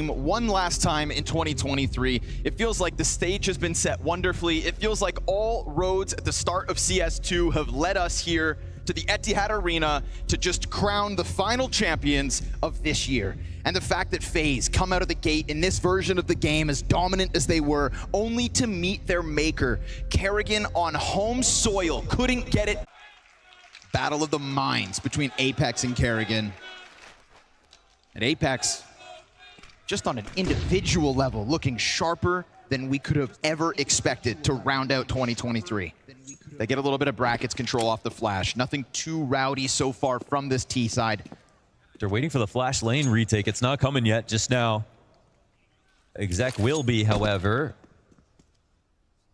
one last time in 2023. It feels like the stage has been set wonderfully. It feels like all roads at the start of CS2 have led us here to the Etihad Arena to just crown the final champions of this year. And the fact that FaZe come out of the gate in this version of the game as dominant as they were, only to meet their maker. Kerrigan on home soil, couldn't get it. Battle of the minds between Apex and Kerrigan. And Apex, just on an individual level, looking sharper than we could have ever expected to round out 2023. They get a little bit of brackets control off the flash. Nothing too rowdy so far from this T side. They're waiting for the flash lane retake. It's not coming yet, just now. Exec will be, however.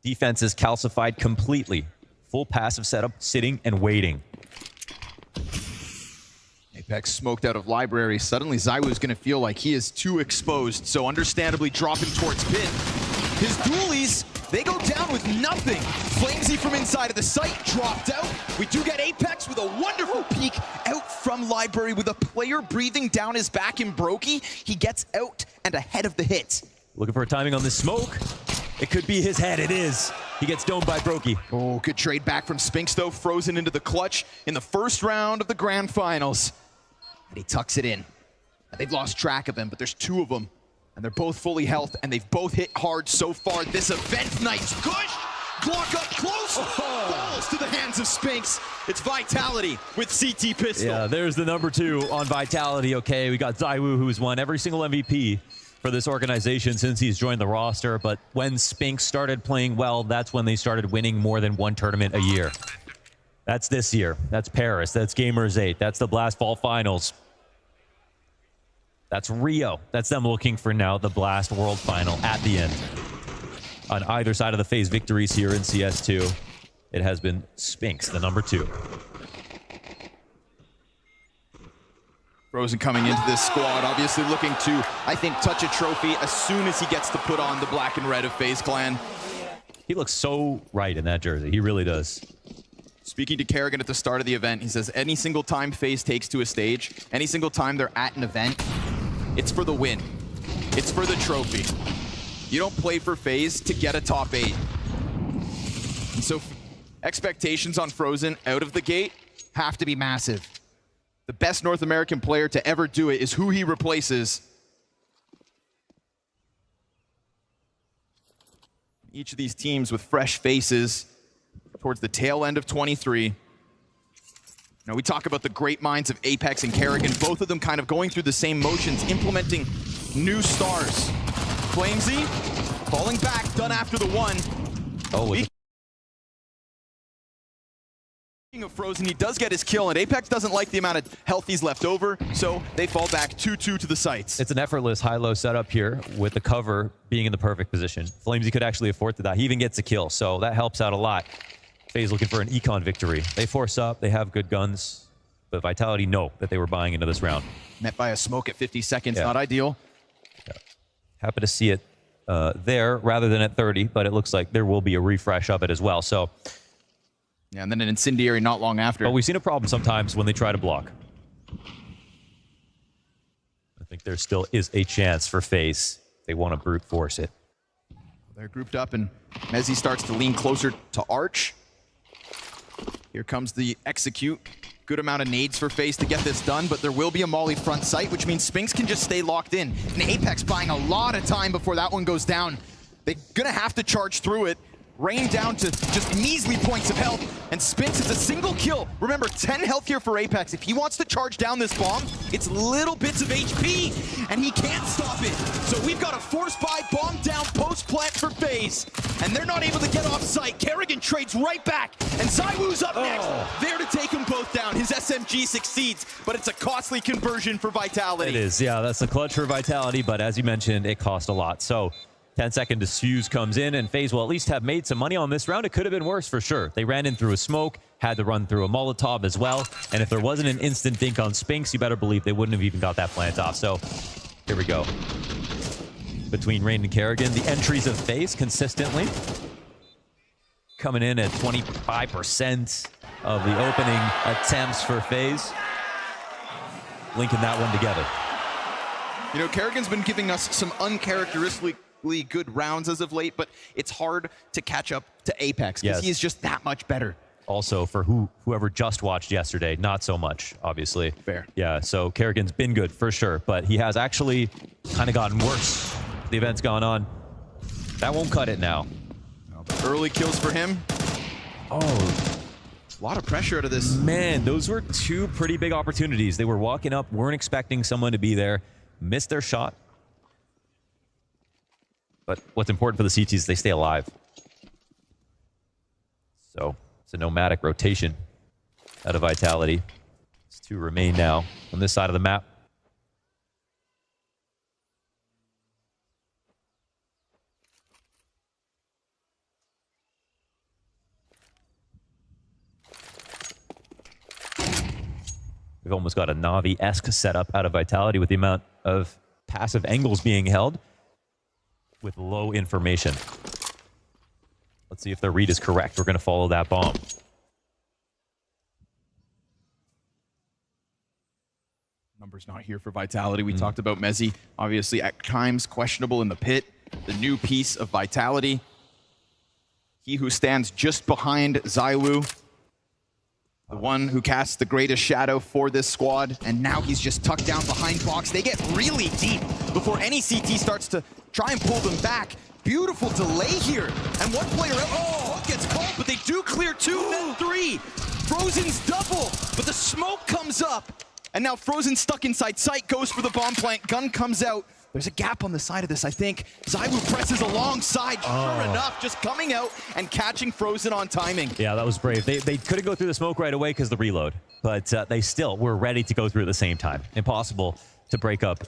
Defense is calcified completely. Full passive setup, sitting and waiting. Apex smoked out of library. Suddenly ZywOo's gonna feel like he is too exposed, so understandably dropping towards pit. His dualies, they go down with nothing. Flamesy from inside of the site dropped out. We do get Apex with a wonderful peek out from library with a player breathing down his back in Brokey. He gets out and ahead of the hit. Looking for a timing on this smoke. It could be his head, it is. He gets domed by Brokey. Oh, good trade back from Spinks though, frozen into the clutch in the first round of the grand finals. And he tucks it in. They've lost track of him, but there's two of them. And they're both fully health, and they've both hit hard so far this event. Nice push! Glock up close! Falls to the hands of Spinks. It's Vitality with CT pistol. Yeah, there's the number 2 on Vitality. Okay, we got ZywOo, who's won every single MVP for this organization since he's joined the roster. But when Spinks started playing well, that's when they started winning more than one tournament a year. That's this year. That's Paris. That's Gamers 8. That's the Blast Fall Finals. That's Rio. That's them looking for now the Blast World Final at the end. On either side of the FaZe victories here in CS2, it has been Spinks, the number 2. Frozen coming into this squad, obviously looking to, I think, touch a trophy as soon as he gets to put on the black and red of FaZe Clan. He looks so right in that jersey. He really does. Speaking to Kerrigan at the start of the event, he says any single time FaZe takes to a stage, any single time they're at an event, it's for the win. It's for the trophy. You don't play for FaZe to get a top 8. And so expectations on Frozen out of the gate have to be massive. The best North American player to ever do it is who he replaces. Each of these teams with fresh faces towards the tail end of 23. Now we talk about the great minds of Apex and Kerrigan, both of them kind of going through the same motions, implementing new stars. Flamesy falling back, done after the one. Oh, Speaking of Frozen, he does get his kill, and Apex doesn't like the amount of health he's left over, so they fall back 2-2 to the sites. it's an effortless high-low setup here with the cover being in the perfect position. Flamesy could actually afford to die. He even gets a kill, so that helps out a lot. FaZe looking for an econ victory. They force up, they have good guns, but Vitality know that they were buying into this round. Met by a smoke at 50 seconds, Yeah. not ideal. Yeah. Happy to see it there rather than at 30, but it looks like there will be a refresh of it as well. So, Yeah, and then an incendiary not long after. but we've seen a problem sometimes when they try to block. I think there still is a chance for FaZe. They want to brute force it. They're grouped up, and Mezzy starts to lean closer to Arch. Here comes the execute. Good amount of nades for FaZe to get this done, but there will be a Molly front sight, which means Spinks can just stay locked in. And Apex buying a lot of time before that one goes down. They're gonna have to charge through it. Rain down to just measly points of health, and Spinks, it's a single kill. Remember, 10 health here for Apex. If he wants to charge down this bomb, it's little bits of HP, and he can't stop it. So we've got a force buy, bomb down, post plant for FaZe, and they're not able to get off site. Kerrigan trades right back, and ZywOo's up next, there to take them both down. His SMG succeeds, but it's a costly conversion for Vitality. It is, yeah, that's a clutch for Vitality, but as you mentioned, it cost a lot. So 10-second disfuse comes in, and FaZe will at least have made some money on this round. It could have been worse for sure. They ran in through a smoke, had to run through a Molotov as well, and if there wasn't an instant dink on Spinks, you better believe they wouldn't have even got that plant off. So here we go. Between Rain and Kerrigan, the entries of FaZe consistently coming in at 25% of the opening attempts for FaZe. Linking that one together. You know, Kerrigan's been giving us some uncharacteristically good rounds as of late, but it's hard to catch up to Apex because he is just that much better. Also, for whoever just watched yesterday, not so much, obviously. Fair. Yeah, so Kerrigan's been good for sure, but he has actually kind of gotten worse. The event's gone on. That won't cut it now. Early kills for him. Oh, a lot of pressure out of this. Man, those were two pretty big opportunities. They were walking up, weren't expecting someone to be there, missed their shot. But what's important for the CTs is they stay alive. So it's a nomadic rotation out of Vitality. It's 2 remain now on this side of the map. We've almost got a Na'Vi-esque setup out of Vitality with the amount of passive angles being held with low information. Let's see if their read is correct. We're going to follow that bomb. Numbers not here for Vitality. We talked about Mezzy, obviously at times questionable in the pit. The new piece of Vitality. He who stands just behind Zywoo. The one who casts the greatest shadow for this squad, and now he's just tucked down behind box. They get really deep before any CT starts to try and pull them back. Beautiful delay here, and one player gets caught, but they do clear 2, then 3. Frozen's double, but the smoke comes up, and now Frozen stuck inside sight, goes for the bomb plant, gun comes out. There's a gap on the side of this, I think. Zywoo presses alongside, sure enough, just coming out and catching Frozen on timing. Yeah, that was brave. They couldn't go through the smoke right away because of the reload, but they still were ready to go through at the same time. Impossible to break up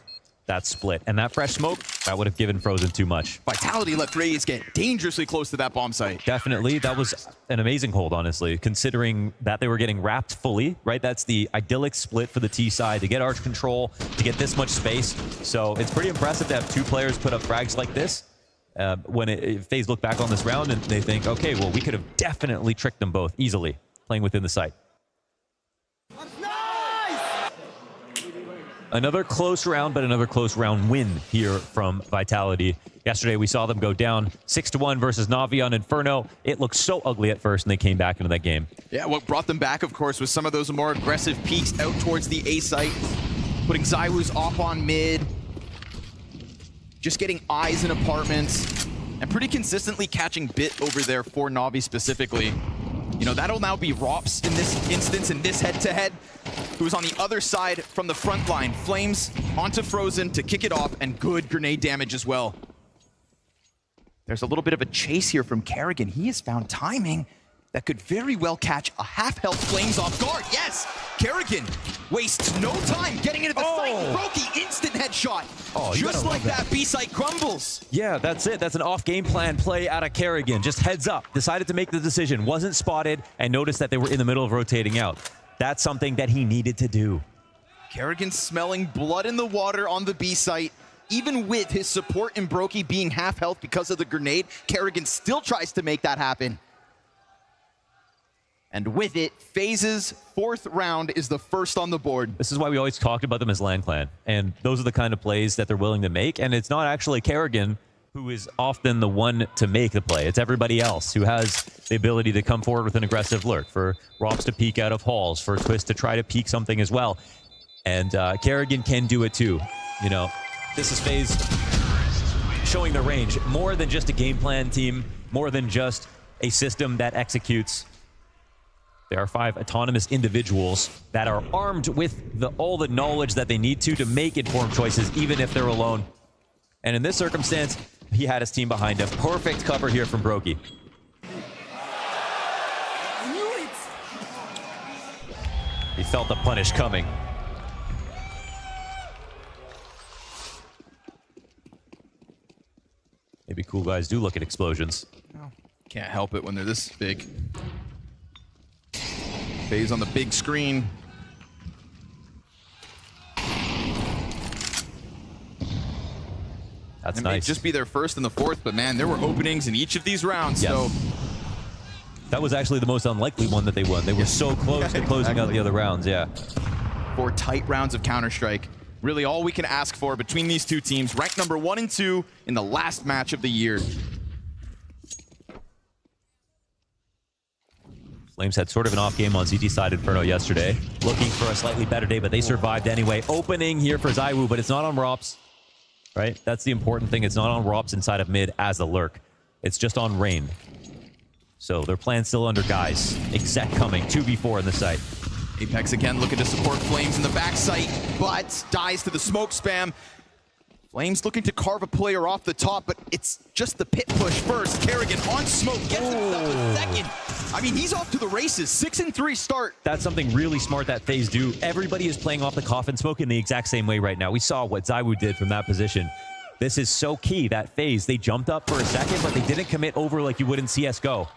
that split. And that fresh smoke, that would have given Frozen too much. Vitality let Raze get dangerously close to that bomb site. Definitely. That was an amazing hold, honestly, considering that they were getting wrapped fully, right? That's the idyllic split for the T side, to get arch control, to get this much space. So it's pretty impressive to have 2 players put up frags like this. When FaZe look back on this round and they think, okay, well, we could have definitely tricked them both easily playing within the site. Another close round, but another close round win here from Vitality. Yesterday, we saw them go down 6-1 versus Na'Vi on Inferno. It looked so ugly at first, and they came back into that game. Yeah, what brought them back, of course, was some of those more aggressive peeks out towards the A site, putting Zywoo's off on mid, just getting eyes in apartments, and pretty consistently catching Bit over there for Na'Vi specifically. You know, that'll now be Rops in this instance, in this head-to-head, who's on the other side from the front line. Flames onto Frozen to kick it off, and good grenade damage as well. There's a little bit of a chase here from Kerrigan. He has found timing that could very well catch a half-health Flames off guard. Yes! Kerrigan wastes no time getting into the site. Brokey, instant headshot. Just like that, B-site crumbles. Yeah, that's it. That's an off-game plan play out of Kerrigan. Just heads up. Decided to make the decision. Wasn't spotted and noticed that they were in the middle of rotating out. That's something that he needed to do. Kerrigan smelling blood in the water on the B-site. Even with his support in Brokey being half health because of the grenade, Kerrigan still tries to make that happen. And with it, FaZe's 4th round is the first on the board. This is why we always talked about them as LAN Clan. And those are the kind of plays that they're willing to make. And it's not actually Kerrigan who is often the one to make the play. It's everybody else who has the ability to come forward with an aggressive lurk, for Rops to peek out of halls, for Twist to try to peek something as well. And Kerrigan can do it too. You know, this is FaZe showing their range. More than just a game plan team, more than just a system that executes. There are 5 autonomous individuals that are armed with all the knowledge that they need to make informed choices, even if they're alone. And in this circumstance, he had his team behind him. Perfect cover here from Brokey. He felt the punish coming. Maybe cool guys do look at explosions. Oh, can't help it when they're this big. FaZe on the big screen. That's it nice. May just be their first in the 4th, but man, there were openings in each of these rounds. Yes. So that was actually the most unlikely one that they won. They were so close to closing out the other rounds, yeah. 4 tight rounds of Counter-Strike. Really all we can ask for between these two teams, ranked number 1 and 2 in the last match of the year. Flames had sort of an off game on CT side Inferno yesterday. Looking for a slightly better day, but they survived anyway. Opening here for ZywOo, but it's not on Rops, right? That's the important thing. It's not on Rops inside of mid as a lurk. It's just on Rain. So their plan's still under guys. Exec coming, 2v4 in the site. Apex again looking to support Flames in the back site, but dies to the smoke spam. Flames looking to carve a player off the top, but it's just the pit push first. Kerrigan on smoke, gets himself a second. I mean, he's off to the races. 6-3 start. That's something really smart that FaZe do. Everybody is playing off the coffin smoke in the exact same way right now. We saw what ZywOo did from that position. This is so key, that FaZe. They jumped up for a second, but they didn't commit over like you would in CSGO.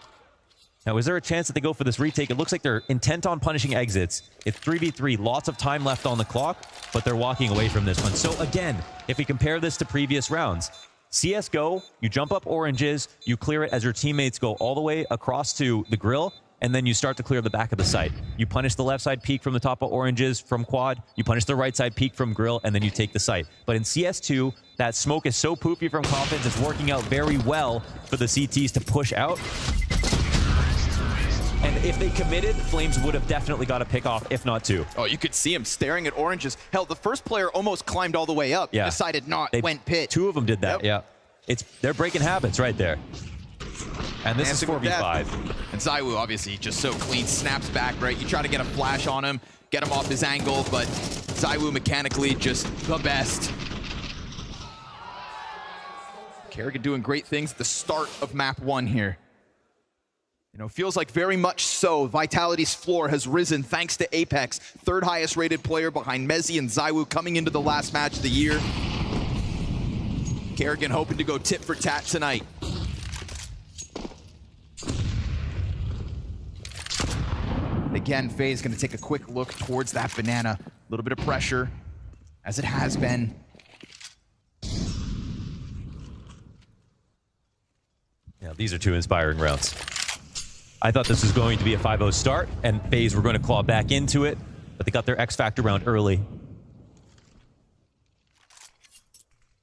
Now, is there a chance that they go for this retake? It looks like they're intent on punishing exits. It's 3v3, lots of time left on the clock, but they're walking away from this one. So again, if we compare this to previous rounds, CSGO, you jump up oranges, you clear it as your teammates go all the way across to the grill, and then you start to clear the back of the site. You punish the left side peak from the top of oranges from quad, you punish the right side peak from grill, and then you take the site. But in CS2, that smoke is so poopy from coffins, it's working out very well for the CTs to push out. And if they committed, Flames would have definitely got a pick off, if not two. Oh, you could see him staring at oranges. Hell, the first player almost climbed all the way up. Yeah. Decided not, went pit. Two of them did that, Yep. yeah. They're breaking habits right there. And this is 4v5. And ZywOo, obviously, just so clean, snaps back, right? You try to get a flash on him, get him off his angle, but ZywOo mechanically just the best. Kerrigan doing great things at the start of map 1 here. You know, feels like very much so. Vitality's floor has risen thanks to Apex, third highest rated player behind Mezi and ZywOo coming into the last match of the year. Kerrigan hoping to go tit for tat tonight. Again, FaZe going to take a quick look towards that banana. A little bit of pressure, as it has been. Yeah, these are two inspiring rounds. I thought this was going to be a 5-0 start, and FaZe were going to claw back into it, but they got their X Factor round early.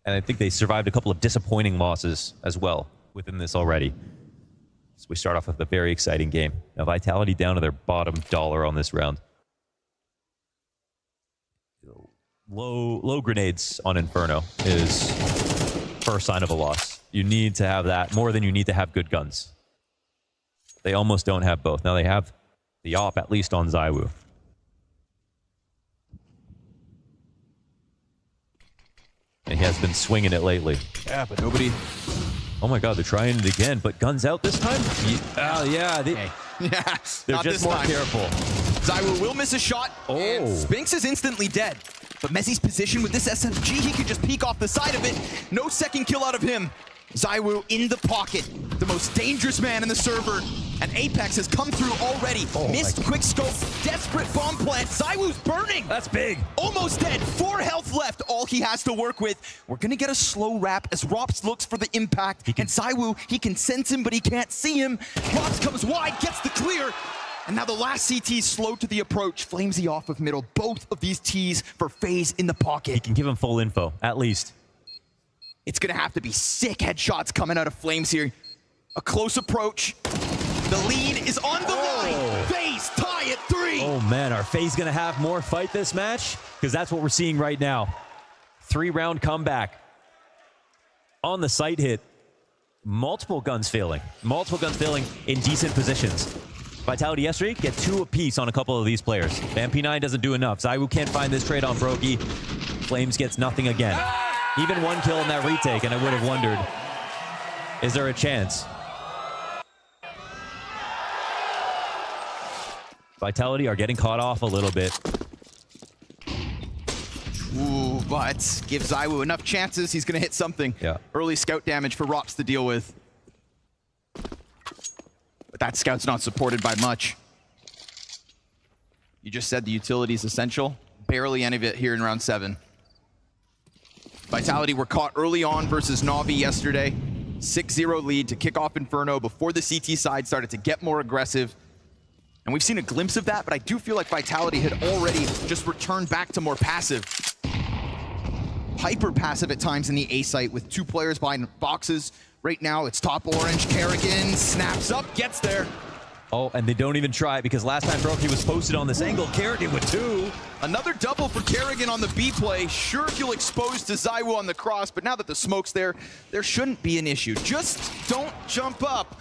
And I think they survived a couple of disappointing losses as well within this already. So we start off with a very exciting game. Now, Vitality down to their bottom dollar on this round. Low grenades on Inferno is first sign of a loss. You need to have that more than you need to have good guns. They almost don't have both. Now they have the op, at least on ZywOo. And he has been swinging it lately. Yeah, but nobody... Oh my god, they're trying it again, but guns out this time? Yeah. Yeah, they're just more careful. ZywOo will miss a shot, and Spinks is instantly dead. But Mezi's position with this SMG, he could just peek off the side of it. No second kill out of him. ZywOo in the pocket, the most dangerous man in the server. And Apex has come through already. Missed quick scope, desperate bomb plant. ZywOo's burning. That's big. Almost dead, 4 health left, all he has to work with. We're gonna get a slow wrap as Rops looks for the impact. And ZywOo, he can sense him, but he can't see him. Rops comes wide, gets the clear. And now the last CT slow to the approach. Flamesy off of middle. Both of these Ts for FaZe in the pocket. He can give him full info, at least. It's gonna have to be sick headshots coming out of Flames here. A close approach. The lead is on the line. FaZe tie at 3. Oh man, are FaZe gonna have more fight this match? Because that's what we're seeing right now. 3-round comeback. On the site hit, multiple guns failing. Multiple guns failing in decent positions. Vitality yesterday get 2 apiece on a couple of these players. MP9 doesn't do enough. ZywOo can't find this trade on Brokey. Flames gets nothing again. Even 1 kill in that retake, and I would have wondered, is there a chance? Vitality are getting caught off a little bit. Ooh, but give ZywOo enough chances, he's gonna hit something. Yeah. Early scout damage for Rops to deal with. But that scout's not supported by much. You just said the utility is essential. Barely any of it here in round 7. Vitality were caught early on versus Na'Vi yesterday. 6-0 lead to kick off Inferno before the CT side started to get more aggressive. And we've seen a glimpse of that, but I do feel like Vitality had already just returned back to more passive. hyper passive at times in the A site with 2 players behind boxes. Right now, it's top orange. Kerrigan snaps up, gets there. Oh, and they don't even try it because last time Brokey was posted on this angle, Kerrigan with 2. Another double for Kerrigan on the B play. Sure, you'll expose to ZywOo on the cross, but now that the smoke's there shouldn't be an issue. Just don't jump up.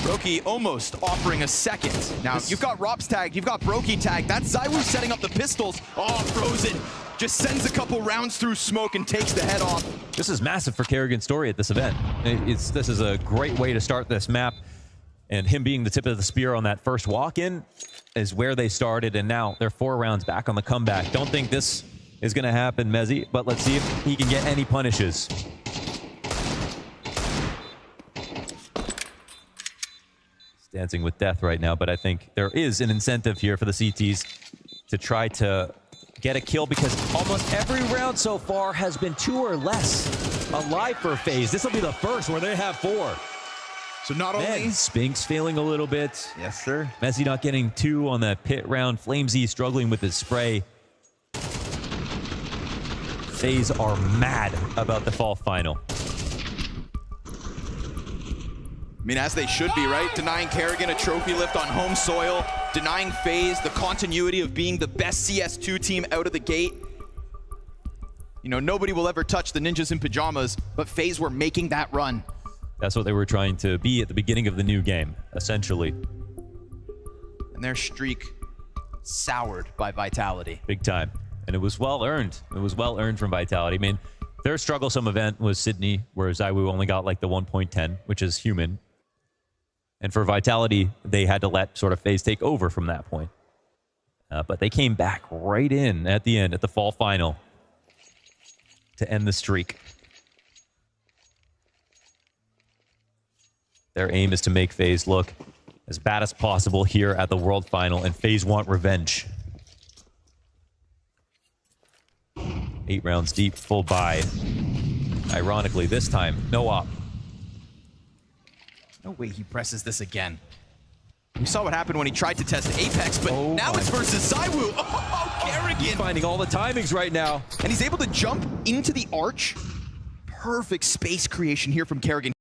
Brokey almost offering a second. Now, you've got Rob's tagged, you've got Brokey tagged. That's ZywOo setting up the pistols. Oh, Frozen just sends a couple rounds through smoke and takes the head off. This is massive for Kerrigan's story at this event. This is a great way to start this map. And him being the tip of the spear on that first walk-in is where they started, and now they're 4 rounds back on the comeback. Don't think this is going to happen, Mezzy, but let's see if he can get any punishes. He's dancing with death right now, but I think there is an incentive here for the CTs to try to get a kill because almost every round so far has been 2 or less alive for FaZe. This will be the first where they have 4. So not only... Spinks failing a little bit. Yes, sir. Mezzy not getting 2 on that pit round. Flamesy struggling with his spray. FaZe are mad about the fall final. I mean, as they should be, right? Denying Kerrigan a trophy lift on home soil. Denying FaZe the continuity of being the best CS2 team out of the gate. You know, nobody will ever touch the Ninjas in Pajamas, but FaZe were making that run. That's what they were trying to be at the beginning of the new game, essentially. And their streak soured by Vitality. Big time. And it was well earned. It was well earned from Vitality. I mean, their strugglesome event was Sydney, where ZywOo only got like the 1.10, which is human. And for Vitality, they had to let sort of FaZe take over from that point. But they came back right in at the end, at the fall final, to end the streak. Their aim is to make FaZe look as bad as possible here at the World Final, and FaZe want revenge. 8 rounds deep, full buy. Ironically, this time, no op. No way he presses this again. We saw what happened when he tried to test Apex, but now it's versus ZywOo. Oh, Kerrigan! He's finding all the timings right now. And he's able to jump into the arch. Perfect space creation here from Kerrigan.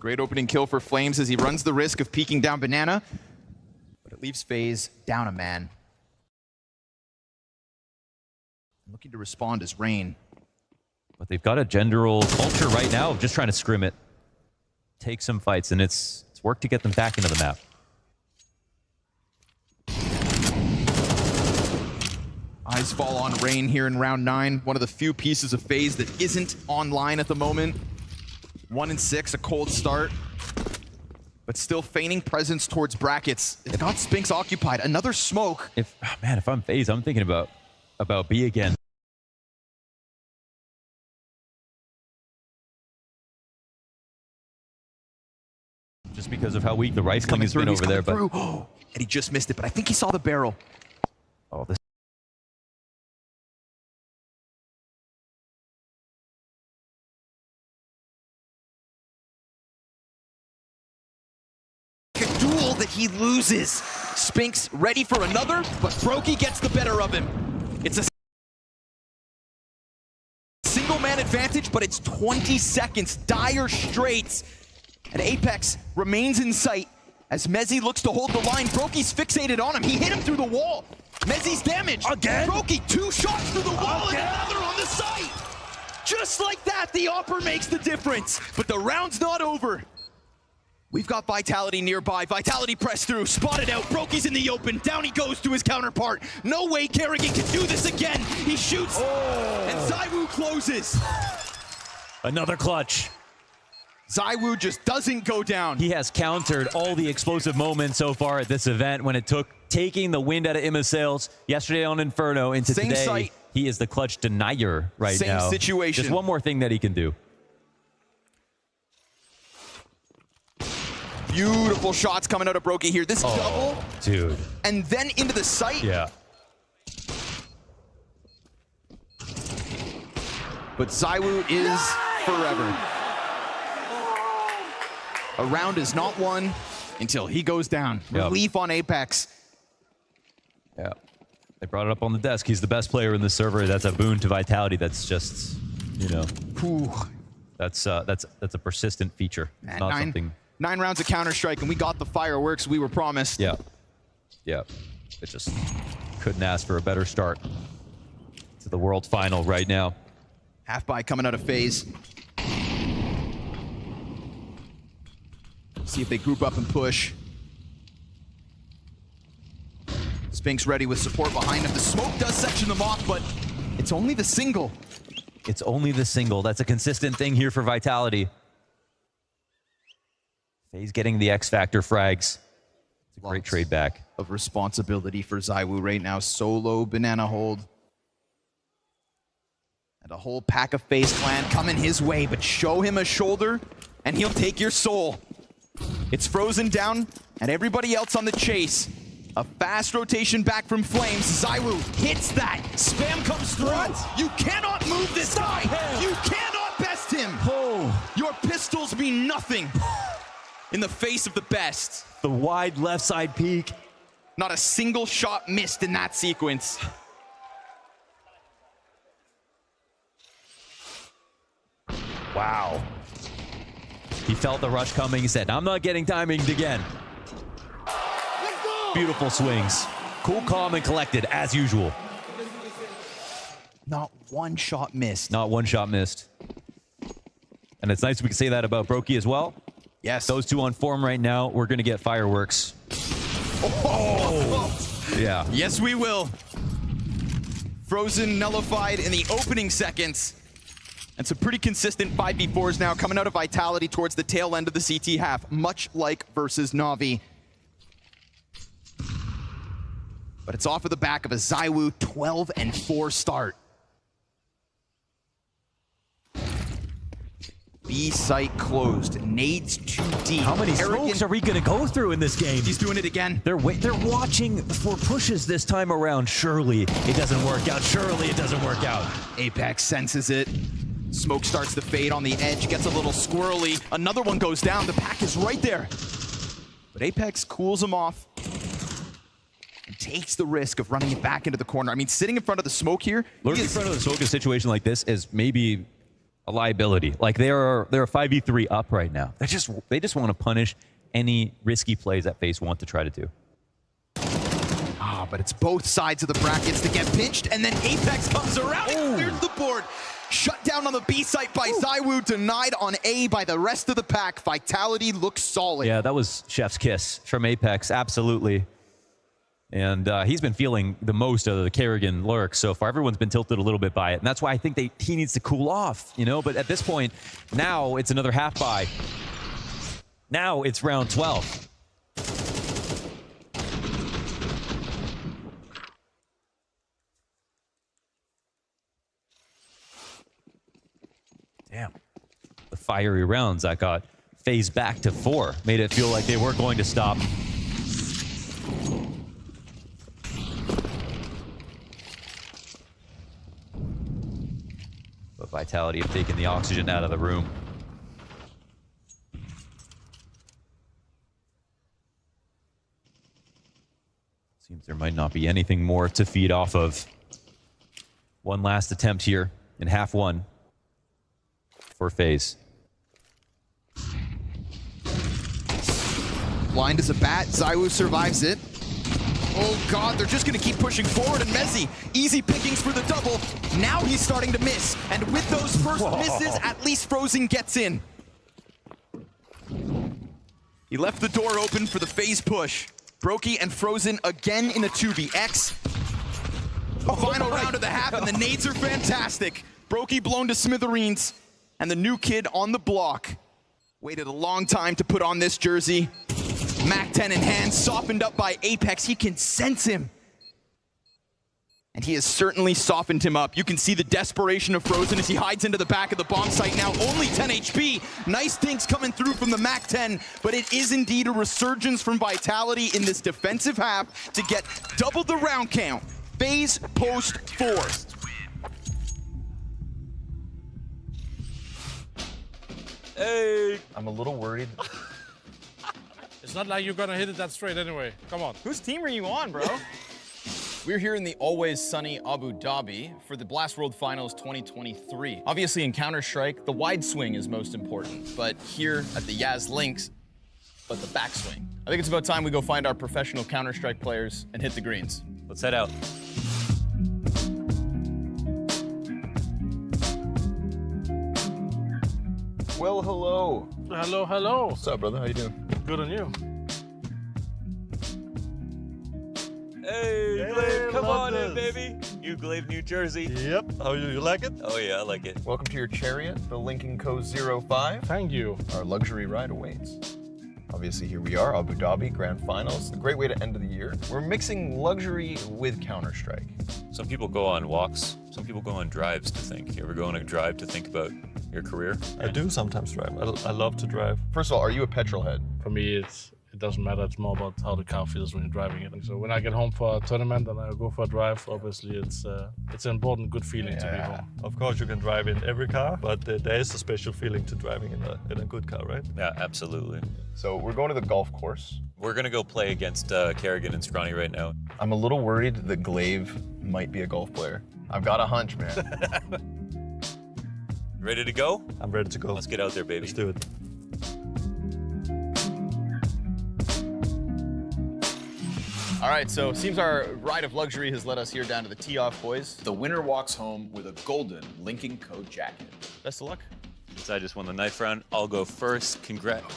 Great opening kill for Flames as he runs the risk of peeking down Banana, but it leaves FaZe down a man. Looking to respond is Rain. But they've got a general culture right now of just trying to scrim it, take some fights, and it's worked to get them back into the map. Eyes fall on Rain here in round 9. One of the few pieces of FaZe that isn't online at the moment. 1-6, a cold start. But still feigning presence towards brackets. It's got Spinks occupied. Another smoke. If I'm FaZe, I'm thinking about B again. Just because of how weak the rifling has been over there. But and he just missed it, but I think he saw the barrel. Oh, this. A duel that he loses. Spinks ready for another, but Brokey gets the better of him. It's a single man advantage, but it's 20 seconds. Dire straits. And Apex remains in sight as Mezzy looks to hold the line. Brokey's fixated on him. He hit him through the wall. Mezzy's damaged. Again? Brokey, 2 shots through the wall and another on the site. Just like that, the Opper makes the difference. But the round's not over. We've got Vitality nearby. Vitality pressed through, spotted out. Brokey's in the open. Down he goes to his counterpart. No way Kerrigan can do this again. He shoots, and ZywOo closes. Another clutch. ZywOo just doesn't go down. He has countered all the explosive moments so far at this event when it took taking the wind out of Imma's sails yesterday on Inferno into Same today. site. He is the clutch denier right now. Same situation. Just one more thing that he can do. Beautiful shots coming out of Brokey here. This double. Dude. And then into the site. Yeah. But ZywOo is forever. A round is not won until he goes down. Yep. Relief on Apex. Yeah. They brought it up on the desk. He's the best player in the server. That's a boon to Vitality. That's just, you know, that's a persistent feature. It's not something. 9 rounds of Counter-Strike, and we got the fireworks we were promised. Yeah. Yeah. It just couldn't ask for a better start to the World Final right now. Half buy coming out of FaZe. See if they group up and push. Spinks ready with support behind him. The smoke does section them off, but it's only the single. It's only the single. That's a consistent thing here for Vitality. FaZe getting the X Factor frags. It's a great trade back. Of responsibility for ZywOo right now. Solo banana hold. And a whole pack of FaZe clan coming his way, but show him a shoulder and he'll take your soul. It's frozen down and everybody else on the chase. A fast rotation back from Flames. ZywOo hits that. Spam comes through. What? You cannot move this guy. You cannot best him. Your pistols mean nothing in the face of the best. The wide left side peek. Not a single shot missed in that sequence. Wow. He felt the rush coming. He said, I'm not getting timinged again. Beautiful swings. Cool, calm, and collected, as usual. Not one shot missed. Not one shot missed. And it's nice we can say that about Brokey as well. Yes. Those two on form right now, we're going to get fireworks. Yeah. Yes, we will. Frozen nullified in the opening seconds. And some pretty consistent 5v4s now coming out of Vitality towards the tail end of the CT half, much like versus Na'Vi. But it's off of the back of a ZywOo 12-4 start. B site closed. Nades too deep. How many smokes are we going to go through in this game? He's doing it again. They're watching for pushes this time around. Surely it doesn't work out. Surely it doesn't work out. Apex senses it. Smoke starts to fade on the edge, gets a little squirrely. Another one goes down. The pack is right there. But Apex cools him off and takes the risk of running it back into the corner. I mean, sitting in front of the smoke here. Lurking in front of the smoke in a situation like this is maybe a liability. Like they're a 5v3 up right now. They just want to punish any risky plays that FaZe want to try to do. But it's both sides of the brackets that get pinched, and then Apex comes around and clears the board. Shut down on the B site by ZywOo, denied on A by the rest of the pack. Vitality looks solid. Yeah, that was chef's kiss from Apex, absolutely. And he's been feeling the most of the Kerrigan lurk so far. Everyone's been tilted a little bit by it, and that's why I think he needs to cool off, you know? But at this point, now it's another half buy. Now it's round 12. Damn. The fiery rounds that got FaZe back to 4 made it feel like they weren't going to stop. But Vitality have taken the oxygen out of the room. Seems there might not be anything more to feed off of. One last attempt here in half one for FaZe. Blind as a bat, ZywOo survives it. Oh god, they're just gonna keep pushing forward, and Mezzy, easy pickings for the double. Now he's starting to miss, and with those first misses, at least Frozen gets in. He left the door open for the FaZe push. Brokey and Frozen again in a 2vx. Final round of the half, and the nades are fantastic. Brokey blown to smithereens, and the new kid on the block. Waited a long time to put on this jersey. Mac 10 in hand, softened up by Apex. He can sense him. And he has certainly softened him up. You can see the desperation of Frozen as he hides into the back of the bomb site now. Only 10 HP. Nice things coming through from the Mac 10, but it is indeed a resurgence from Vitality in this defensive half to get double the round count. FaZe post 4. Hey! I'm a little worried. It's not like you're gonna hit it that straight anyway. Come on. Whose team are you on, bro? We're here in the always sunny Abu Dhabi for the Blast World Finals 2023. Obviously in Counter-Strike, the wide swing is most important, but here at the Yaz Links, but the backswing. I think it's about time we go find our professional Counter-Strike players and hit the greens. Let's head out. Well, hello. Hello, hello. What's up, brother? How you doing? Good on you. Hey, Glaive, come on in, baby. You Glaive, New Jersey. Yep. How you like it? Oh yeah, I like it. Welcome to your chariot, the Lincoln Co. 05. Thank you. Our luxury ride awaits. Obviously, here we are, Abu Dhabi Grand Finals. A great way to end the year. We're mixing luxury with Counter-Strike. Some people go on walks. Some people go on drives to think. You ever go on a drive to think about your career? I do sometimes drive. I love to drive. First of all, are you a petrol head? For me, it doesn't matter. It's more about how the car feels when you're driving it. So when I get home for a tournament and I go for a drive, obviously it's an important, good feeling to be home. Of course, you can drive in every car, but there is a special feeling to driving in a good car, right? Yeah, absolutely. So we're going to the golf course. We're gonna go play against Kerrigan and Scrawny right now. I'm a little worried that Glaive might be a golf player. I've got a hunch, man. Ready to go? I'm ready to go. Let's get out there, baby. Let's do it. All right, so seems our ride of luxury has led us here down to the tee-off, boys. The winner walks home with a golden Lincoln Co. jacket. Best of luck. Since I just won the knife round, I'll go first. Congrats.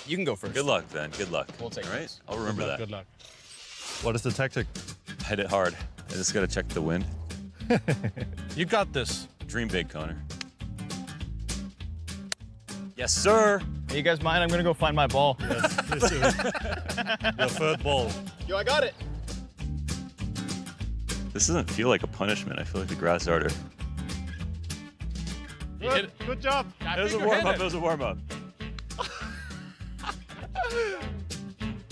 You can go first. Good luck, then. Good luck. We'll take All right? this. I'll remember that. Good luck. What is the tactic? Hit it hard. I just gotta check the wind. You got this. Dream big, Connor. Yes, sir. Hey, you guys mind? I'm gonna go find my ball. Yes, please do it. Your third ball. Yo, I got it. This doesn't feel like a punishment. I feel like the grass harder. Good job. It was a warm-up. It was a warm-up.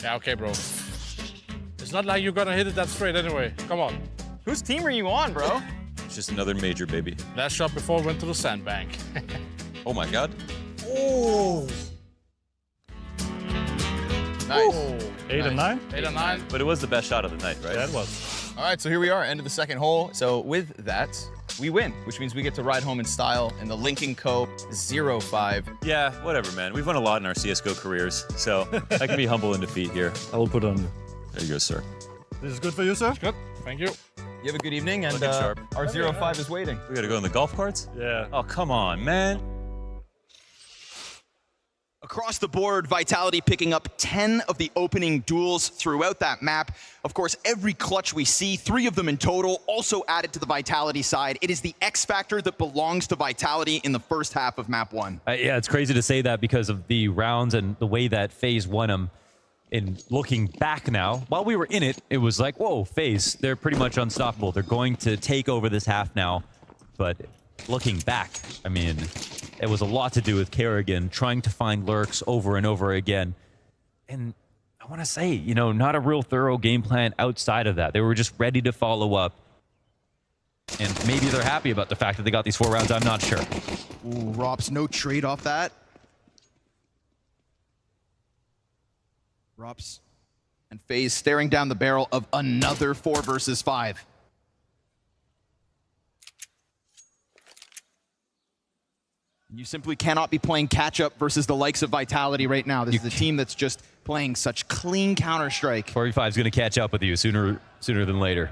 Yeah, okay, bro. It's not like you're gonna hit it that straight anyway. Come on. Whose team are you on, bro? It's just another major, baby. Last shot before we went to the sandbank. Oh my God. Oh. Nice. 8 and 9? 8 and 9. But it was the best shot of the night, right? Yeah, it was. All right, so here we are, end of the second hole. So with that, we win, which means we get to ride home in style in the Lincoln Co. 05. Yeah, whatever, man. We've won a lot in our CSGO careers, so I can be humble in defeat here. I will put on. There you go, sir. This is good for you, sir? Good. Thank you. You have a good evening, and Looking sharp. our 05 is waiting. We gotta go in the golf carts? Yeah. Oh, come on, man. Across the board, Vitality picking up 10 of the opening duels throughout that map. Of course, every clutch we see, 3 of them in total, also added to the Vitality side. It is the X factor that belongs to Vitality in the first half of map 1. Yeah, it's crazy to say that because of the rounds and the way that FaZe won them. In looking back now, while we were in it, it was like, whoa, FaZe, they're pretty much unstoppable. They're going to take over this half now. But looking back, I mean, it was a lot to do with Kerrigan trying to find lurks over and over again. And I want to say, you know, not a real thorough game plan outside of that. They were just ready to follow up. And maybe they're happy about the fact that they got these 4 rounds. I'm not sure. Ooh, Rops, no trade off that. Rops and FaZe staring down the barrel of another 4 versus 5. You simply cannot be playing catch-up versus the likes of Vitality right now. This is a team that's just playing such clean Counter-Strike. 45 is going to catch up with you sooner than later.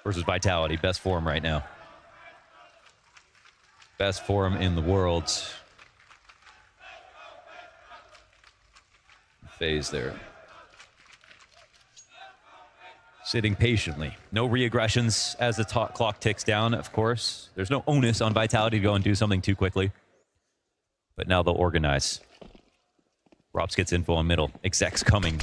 Versus Vitality, best form right now. Best form in the world. FaZe there. Sitting patiently. No re-aggressions as the clock ticks down, of course. There's no onus on Vitality to go and do something too quickly. But now they'll organize. Rops gets info in middle. Exec's coming.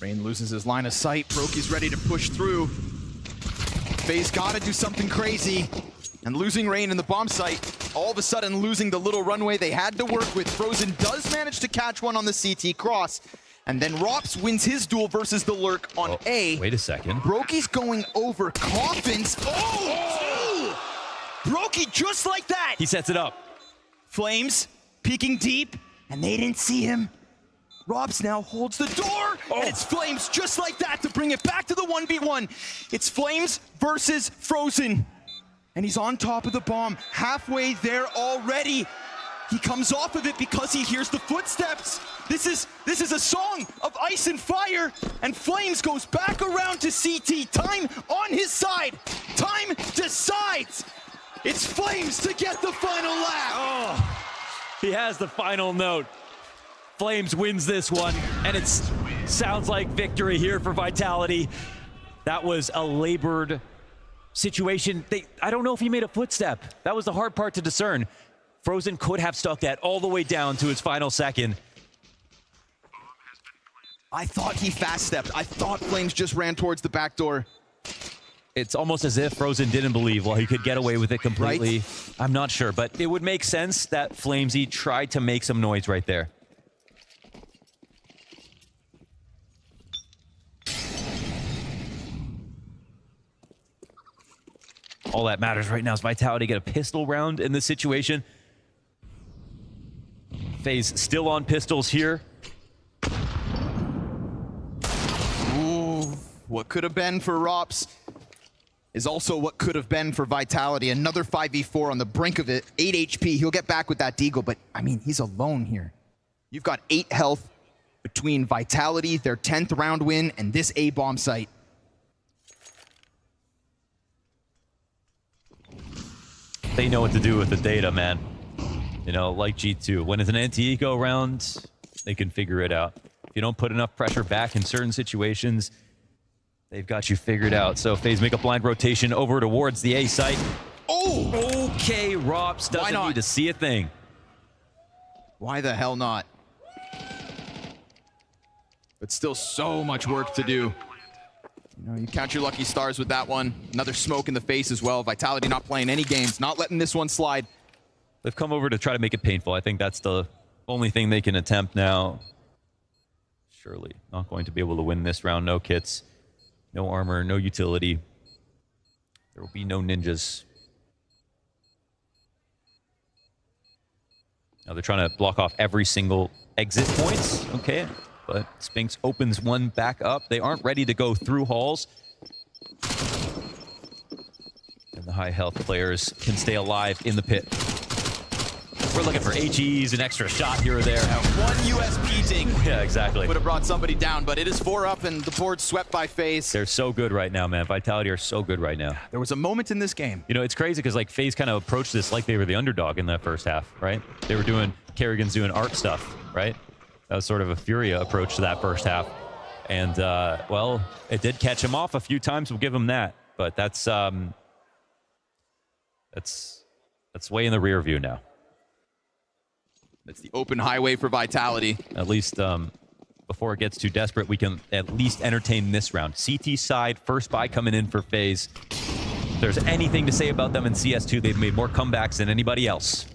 Rain loses his line of sight. Broky's ready to push through. FaZe gotta do something crazy. And losing Rain in the bomb site, all of a sudden losing the little runway they had to work with. Frozen does manage to catch one on the CT cross. And then Rops wins his duel versus the Lurk on A. Wait a second. Broky's going over Coffins. Oh! Brokey just like that! He sets it up. Flames peeking deep, and they didn't see him. Robs now holds the door, and it's Flames just like that to bring it back to the 1v1. It's Flames versus Frozen. And he's on top of the bomb, halfway there already. He comes off of it because he hears the footsteps. This is a song of ice and fire, and Flames goes back around to CT. Time on his side. Time decides. It's Flames to get the final lap. Oh, he has the final note. Flames wins this one, and it sounds like victory here for Vitality. That was a labored situation. I don't know if he made a footstep. That was the hard part to discern. Frozen could have stuck that all the way down to his final second. I thought he fast-stepped. I thought Flames just ran towards the back door. It's almost as if Frozen didn't believe, well, he could get away with it completely. Right? I'm not sure, but it would make sense that Flamesy tried to make some noise right there. All that matters right now is Vitality get a pistol round in this situation. FaZe still on pistols here. Ooh, what could have been for Rops is also what could have been for Vitality. Another 5v4 on the brink of it. 8 HP. He'll get back with that deagle, but I mean, he's alone here. You've got 8 health between Vitality, their 10th round win, and this A-bomb site. They know what to do with the data, man. You know, like G2. When it's an anti-eco round, they can figure it out. If you don't put enough pressure back in certain situations, they've got you figured out. So FaZe make a blind rotation over towards the A site. Oh! Okay, Rops doesn't need to see a thing. Why the hell not? But still so much work to do. You know, you count your lucky stars with that one. Another smoke in the face as well. Vitality not playing any games, not letting this one slide. They've come over to try to make it painful. I think that's the only thing they can attempt now. Surely not going to be able to win this round. No kits, no armor, no utility. There will be no ninjas. Now they're trying to block off every single exit point. Okay. but Spinks opens one back up. They aren't ready to go through halls. And the high health players can stay alive in the pit. We're looking for HEs, an extra shot here or there. One USP ding Yeah, exactly. would have brought somebody down, but it is 4 up and the board swept by FaZe. They're so good right now, man. Vitality are so good right now. There was a moment in this game. You know, it's crazy because like FaZe kind of approached this like they were the underdog in that first half, right? They were doing, Kerrigan's doing art stuff, right? That was sort of a Furia approach to that first half. And, well, it did catch him off a few times. We'll give him that. But that's way in the rear view now. It's the open highway for Vitality. At least before it gets too desperate, we can at least entertain this round. CT side, first buy coming in for FaZe. If there's anything to say about them in CS2, they've made more comebacks than anybody else.